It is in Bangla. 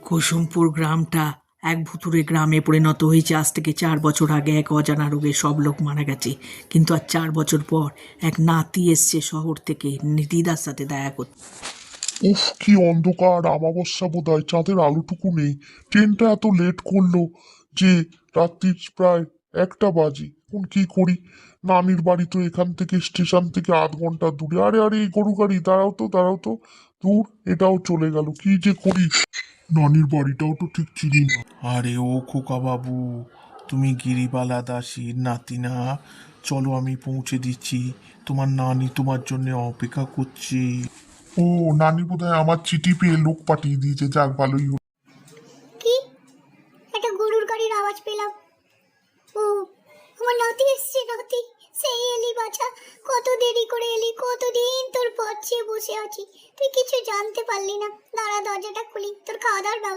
কুসুমপুর গ্রামটা এক ভুতুড়ে গ্রামে পরিণত হয়েছে। আজ থেকে 4 বছর আগে এক অজানা রোগে সব লোক মারা গেছে, কিন্তু আজ 4 বছর পর এক নাতি এসছে শহর থেকে দিদার সাথে দেখা করতে। উফ, কি অন্ধকার! আমাবস্যা বোধহয়, চাঁদের আলোটুকু নেই। ট্রেনটা এত লেট করলো যে রাত্রি প্রায় 1টা বাজে। এখন কি করি? নানির বাড়ি তো এখান থেকে স্টেশন থেকে আধ ঘন্টা দূরে। আরে আরে, এই গরু গাড়ি, দাঁড়াও তো দাঁড়াও তো। দূর, এটাও চলে গেল। কি যে করি! নানির বাড়িটাও তো ঠিক চিনি না। আরে ও খোকা বাবু, তুমি গিরিবালা দাসীর নাতি না? চলো, আমি পৌঁছে দিচ্ছি। তোমার নানি তোমার জন্য অপেক্ষা করছে। ও, নানি বোধহয় আমার চিঠি পেয়ে লোক পাঠিয়ে দিয়েছে। যাক, ভালোই হলো। কি একটা গরুর গাড়ির আওয়াজ পেলাম। ও, আমার নাতি এসছে। নাতি, সেই এলি বাছা। কত দেরি করে এলি, কতদিন তোর পথ চেয়ে বসে আছি, তুই কিছু জানতে পারলি না। দাঁড়া, দরজাটা খুলি, তোর খাওয়া দাওয়ার ব্যবস্থা